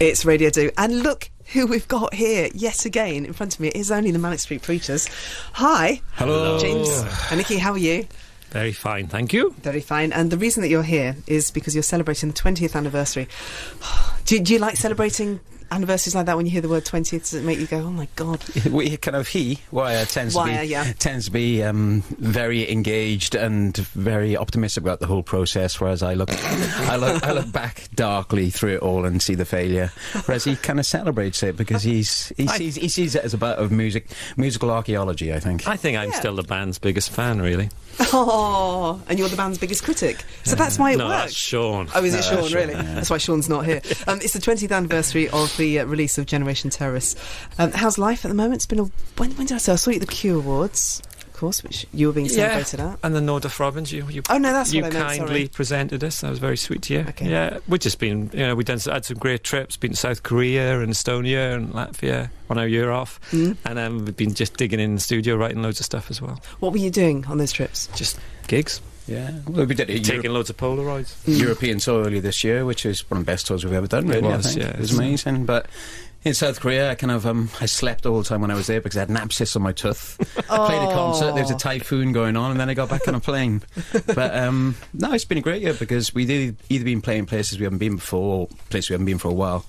It's Radio 2. And look who we've got here yet again in front of me. It is only the Manic Street Preachers. Hi. Hello. James and Nicky, how are you? Very fine, thank you. Very fine. And the reason that you're here is because you're celebrating the 20th anniversary. Do you like celebrating anniversaries like that when you hear the word 20th? Does it make you go, oh my God? Wyatt tends to be very engaged and very optimistic about the whole process, whereas I look back darkly through it all and see the failure, whereas he kind of celebrates it because he sees it as a bit of musical archaeology, I think. I think I'm still the band's biggest fan, really. Oh, and you're the band's biggest critic. So that's why it works. No, that's Sean. Oh, is it Sean, Sean, really? yeah. That's why Sean's not here. It's the 20th anniversary of the release of Generation Terrorists. How's life at the moment? It's been when did I say? I saw you at the Q Awards, of course, which you were being celebrated at. And the Nordic Robbins, you oh no, that's you what I meant, kindly sorry. presented us. That was very sweet to you. Okay. Yeah, we've just been, had some great trips. Been to South Korea and Estonia and Latvia on our year off, and we've been just digging in the studio, writing loads of stuff as well. What were you doing on those trips? Just gigs. Yeah, well, we did it. Taking loads of Polaroids. European tour earlier this year, which is one of the best tours we've ever done. Really, It was, I think. yeah. It was amazing. But in South Korea, I slept all the time when I was there because I had an abscess on my tooth. I played a concert. There was a typhoon going on, and then I got back on a plane. But no, it's been a great year because we did either been playing places we haven't been before, or places we haven't been for a while.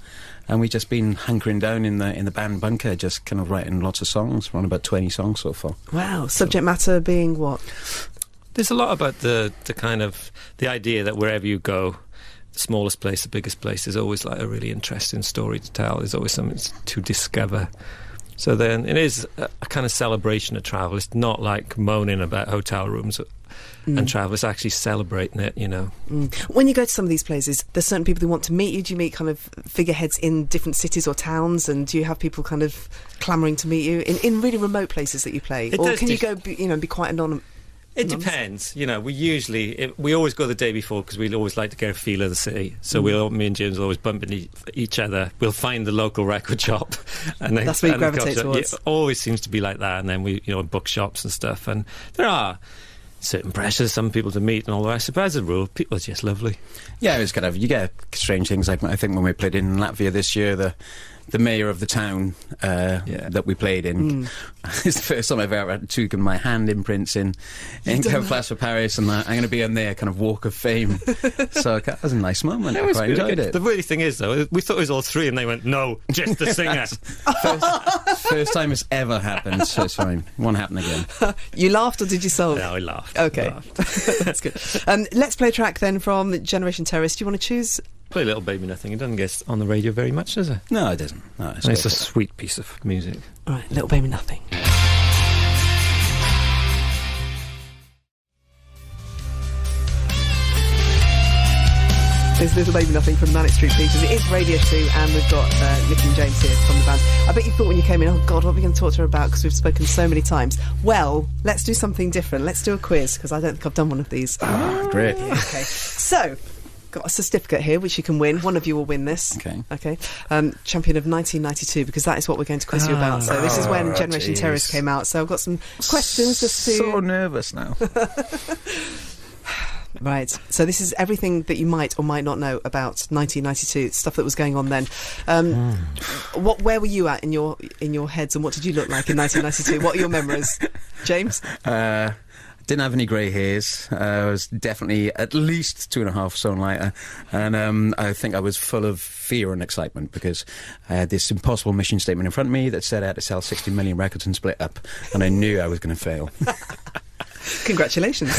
And we've just been hunkering down in the band bunker, just kind of writing lots of songs. We're on about 20 songs so far. Wow. Subject matter being what? There's a lot about the kind of the idea that wherever you go, the smallest place, the biggest place, there's always like a really interesting story to tell. There's always something to discover. So then it is a kind of celebration of travel. It's not like moaning about hotel rooms and travel. It's actually celebrating it, you know. When you go to some of these places, there's certain people who want to meet you. Do you meet kind of figureheads in different cities or towns, and do you have people kind of clamouring to meet you in really remote places that you play? Or can you go, be quite anonymous? It depends. You know, we always go the day before because we always like to get a feel of the city. So me and James always bump into each other. We'll find the local record shop, and then, that's where you gravitate towards. It always seems to be like that. And then we, bookshops and stuff. And there are certain pressures, some people to meet and all the rest. But as a rule, people are just lovely. Yeah, it's kind of, you get strange things. Like I think when we played in Latvia this year, the mayor of the town that we played in. It's the first time I've ever taken my hand imprints in Plaza Paris, and I'm going to be on their kind of walk of fame. So that was a nice moment. I quite enjoyed it. The really thing is, though, we thought it was all three, and they went, no, just the singer. First time it's ever happened, so it's fine. Won't happen again. You laughed or did you solve? No, I laughed. Okay. That's good. Let's play a track then from Generation Terrorist. Do you want to choose? Play Little Baby Nothing. It doesn't get on the radio very much, does it? No, it doesn't. No, it's a sweet piece of music. All right, Little Baby Nothing. There's Little Baby Nothing from Manic Street Preachers. It is Radio 2, and we've got Nicky and James here from the band. I bet you thought when you came in, oh God, what are we going to talk to her about? Because we've spoken so many times. Well, let's do something different. Let's do a quiz, because I don't think I've done one of these. Great. Yeah, okay. So, got a certificate here which you can win. One of you will win this. Okay. Champion of 1992, because that is what we're going to quiz you about. So this is when Generation Terrorists came out. So I've got some questions just to... So nervous now. Right. So this is everything that you might or might not know about 1992, stuff that was going on then. Where were you at in your heads, and what did you look like in 1992? What are your memories, James? Didn't have any grey hairs. I was definitely at least 2.5 stone lighter, and I think I was full of fear and excitement because I had this impossible mission statement in front of me that said I had to sell 60 million records and split up, and I knew I was going to fail. Congratulations.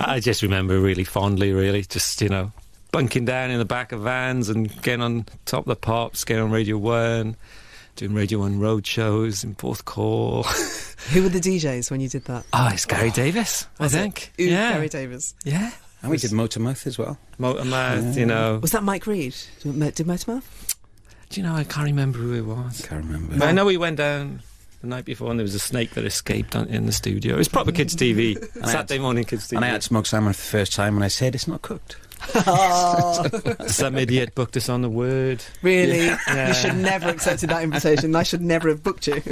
I just remember really fondly, just, bunking down in the back of vans and getting on top of the pops, getting on Radio 1, doing Radio 1 road shows in Porth Call. Who were the DJs when you did that? Oh, it's Gary Davis, I think. Gary Davis. Yeah. And we did Motormouth as well. Motormouth, Was that Mike Reid? Did Motormouth? Do you know, I can't remember who it was. Can't remember. But I know we went down the night before and there was a snake that escaped in the studio. It was proper kids' TV. Saturday morning kids' TV. And I had smoked salmon for the first time and I said, it's not cooked. Some idiot booked us on the Word. Really? Yeah. You should never have accepted that invitation. I should never have booked you.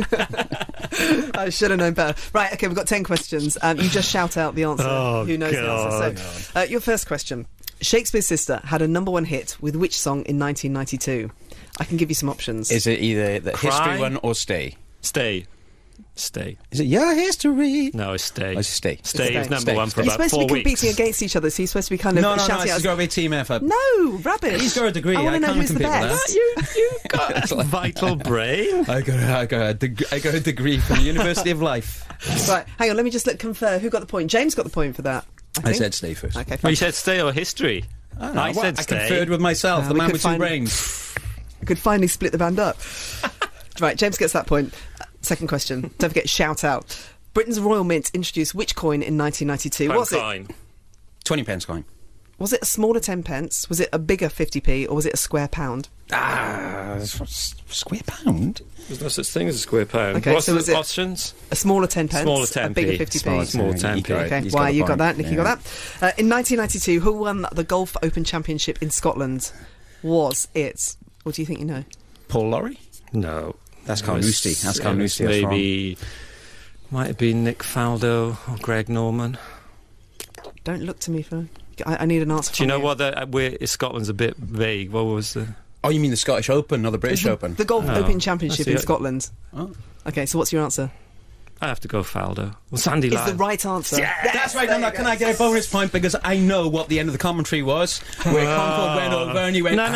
I should have known better. Right, okay, we've got 10 questions. You just shout out the answer. Oh, Who knows God. the answer? So, your first question. Shakespeare's Sister had a #1 hit with which song in 1992? I can give you some options. Is it either the Cry? history one or Stay? Stay. Is it Your History? No, it's Stay. Oh, it's Stay. Stay was Stay. #1 for You're about 4 supposed to be weeks. competing against each other, so you're supposed to be kind of No, shouting it's out. got to be a team effort. No, rubbish. He's got a degree. I want to know can't who's the compete with best. that. You got a vital brain. I got a degree from the University of Life. Right, hang on, let me just confer who got the point. James got the point for that. I think. said Stay first. Okay, Well, fine. you said Stay or History. I don't know. I said I Stay. conferred with myself, the we man could with two find- brains. I could finally split the band up. Right, James gets that point. Second question. Don't forget, shout out. Britain's Royal Mint introduced which coin in 1992? Was it? Fine. 20p coin. Was it a smaller 10 pence? Was it a bigger 50p? Or was it a square pound? Square pound? There's no such thing as a square pound. Okay, What's so was the it- options? A smaller 10 pence, Smaller a 10p. bigger 50p. Small 10p. Okay, He's why got a you got point. that? Nicky Yeah. got that. In 1992, who won the Golf Open Championship in Scotland? Was it? What do you think you know? Paul Lawrie? No. That's It Carnoustie. was- That's it Carnoustie. was That's wrong. Maybe... Might have been Nick Faldo or Greg Norman. Don't look to me for... I need an answer Do you from know what? Scotland's a bit vague. What was the... Oh, you mean the Scottish Open, not the British Open? The Golf Oh, Open Championship that's in it. Scotland. Oh. Okay, so what's your answer? I have to go Faldo. Well, Sandy It's Lyle. the right answer. That's right. Now, can I get a bonus point because I know what the end of the commentary was, where Concord went over and he went. No, It's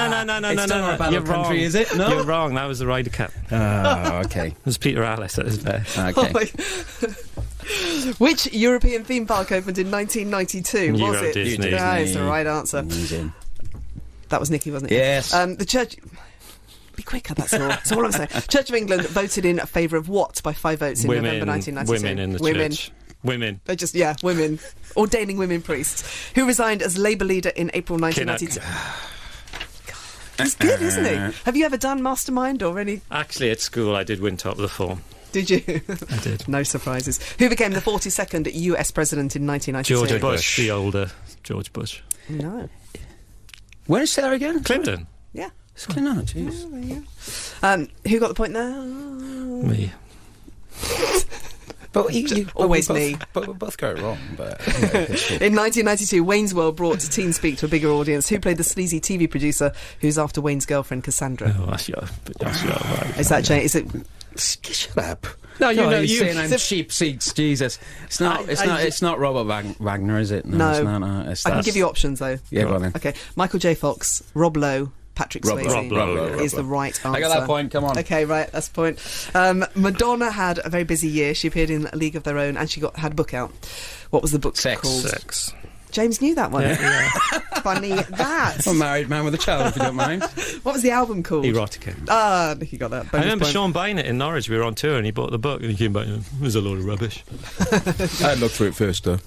no. not about You're our country, wrong. is it? No. You're wrong. That was the Ryder Cup. It Oh, okay. was Peter Alice at his best. Okay. Which European theme park opened in 1992? Was Euro it? Disney. That is the right answer. He's in. That was Nicky, wasn't it? Yes. The Church... Be quicker, that's all. That's all I'm saying. Church of England voted in favour of what by 5 votes in November 1992? Women in the church. Women. They just, women. Ordaining women priests. Who resigned as Labour leader in April 1992? He's good, isn't he? Have you ever done Mastermind or any... Actually, at school, I did win top of the form. Did you? I did. No surprises. Who became the 42nd US president in 1992? George Bush, the older George Bush. No. Where is Sarah again? Clinton. Yeah. It's Clinton, jeez. Oh, there you go. Who got the point there? Me. But you Always but we me. both, But we both got it wrong. But In 1992, Wayne's World brought TeenSpeak to a bigger audience. Who played the sleazy TV producer who's after Wayne's girlfriend, Cassandra? Oh, that's your right. Is that Jane? Is it... shut up. No, you know, he's you... saying I'm cheap seats. Jesus, it's not. It's not Robert Wagner, is it? No. It's not. No, it's I can that. give you options, though. Yeah, go on then. Okay, Michael J. Fox, Rob Lowe, Patrick Rob Swayze Lowe. is the right answer. I got that point. Come on. Okay, right, that's the point. Madonna had a very busy year. She appeared in A League of Their Own, and she had a book out. What was the book Sex. called? Sex. James knew that one. Yeah. Funny that. I'm a married man with a child, if you don't mind. What was the album called? Erotica. Ah, Nicky got that. I Bonus remember point. Sean buying it in Norwich. We were on tour and he bought the book and he came back and there's a load of rubbish. I'd look through it first, though.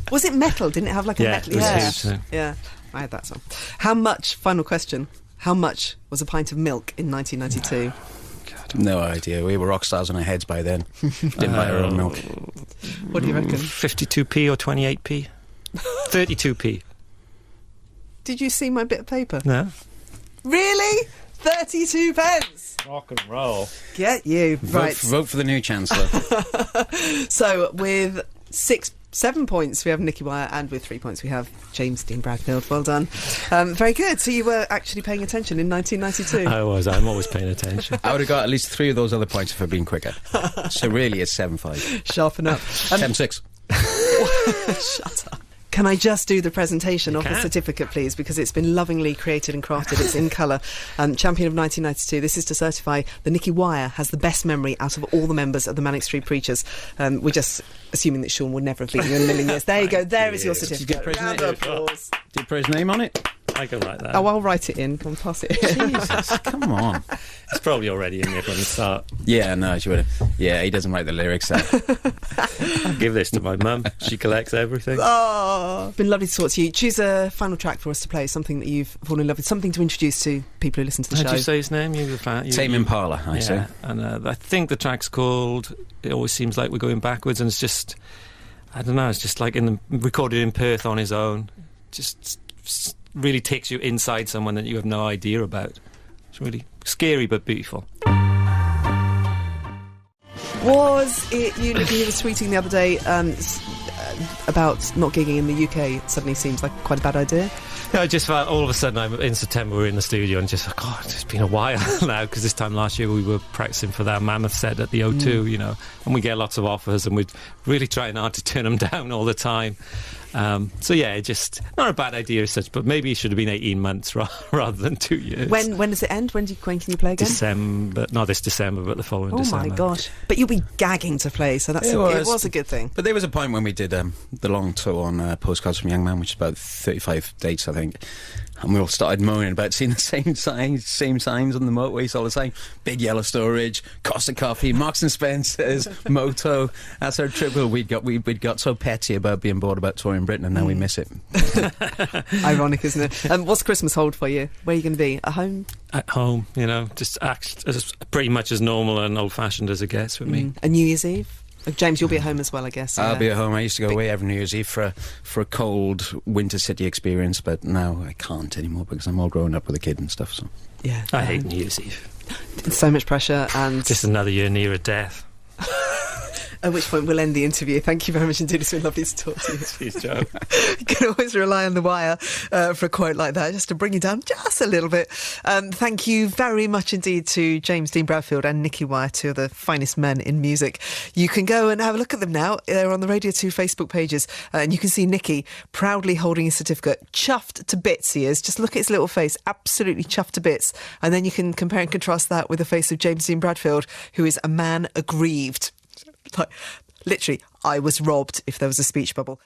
Was it metal? Didn't it have like a metal? it was Yeah. huge, yeah. Yeah, I had that song. How much, final question, how much was a pint of milk in 1992? No idea. We were rock stars on our heads by then. Didn't buy our own milk. What do you reckon? 52p or 28p? 32p. Did you see my bit of paper? No. Really? 32 pence? Rock and roll. Get you. Right. Vote for the new Chancellor. So with 7 points we have Nicky Wire, and with 3 points we have James Dean Bradfield. Well done. Very good. So you were actually paying attention in 1992. I was. I'm always paying attention. I would have got at least 3 of those other points if I'd been quicker. So really, it's 7-5. Sharpen up. 7-6. Shut up. Can I just do the presentation of the can. certificate, please? Because it's been lovingly created and crafted. It's in colour. Champion of 1992. This is to certify that Nicky Wire has the best memory out of all the members of the Manic Street Preachers. We're just assuming that Sean would never have beaten you in a million years. There you go. There is your certificate. Did you get Round of applause. Did you put his name on it? I go like that. Oh, I'll write it in. Come on, pass it in. Jesus, come on. It's probably already in there from the start. Yeah, no, she would have. Yeah, he doesn't write the lyrics down. I'll give this to my mum. She collects everything. Oh, been lovely to talk to you. Choose a final track for us to play, something that you've fallen in love with, something to introduce to people who listen to the How'd show. you say his name? You were fan. Tame Impala, I say. And I think the track's called It Always Seems Like We're Going Backwards, and it's just, I don't know, it's just like recorded in Perth on his own. Just really takes you inside someone that you have no idea about. It's really scary but beautiful. Was it you, Nicky, who was tweeting the other day, about not gigging in the UK suddenly seems like quite a bad idea? Yeah, I just felt all of a sudden, in September, we were in the studio and just like, God, it's been a while now, because this time last year we were practicing for that Mammoth set at the O2, you know, and we get lots of offers and we're really trying hard to turn them down all the time. So yeah, just not a bad idea as such, but maybe it should have been 18 months rather than 2 years. When does it end? When can you play again? December, not this December, but the following December. Oh my gosh! But you'll be gagging to play, so it was a good thing. But there was a point when we did the long tour on Postcards from a Young Man, which is about 35 dates, I think. And we all started moaning about seeing the same signs on the motorways all the time. Big Yellow Storage, Costa Coffee, Marks and Spencer's, Moto. That's our trip. We'd got so petty about being bored about touring Britain, and now we miss it. Ironic, isn't it? What's Christmas hold for you? Where are you going to be? At home? At home, you know, just act as pretty much as normal and old-fashioned as it gets with me. And New Year's Eve? James, you'll be at home as well, I guess. I'll be at home. I used to go away every New Year's Eve for a cold winter city experience, but now I can't anymore because I'm all grown up with a kid and stuff. So yeah, I hate New Year's Eve. So much pressure and just another year nearer death. At which point we'll end the interview. Thank you very much indeed. It's been lovely to talk to you. Cheers, Joe. You can always rely on the wire for a quote like that, just to bring you down just a little bit. Thank you very much indeed to James Dean Bradfield and Nicky Wire, two of the finest men in music. You can go and have a look at them now. They're on the Radio 2 Facebook pages, and you can see Nicky proudly holding his certificate. Chuffed to bits he is. Just look at his little face, absolutely chuffed to bits. And then you can compare and contrast that with the face of James Dean Bradfield, who is a man aggrieved. Like, literally, I was robbed, if there was a speech bubble.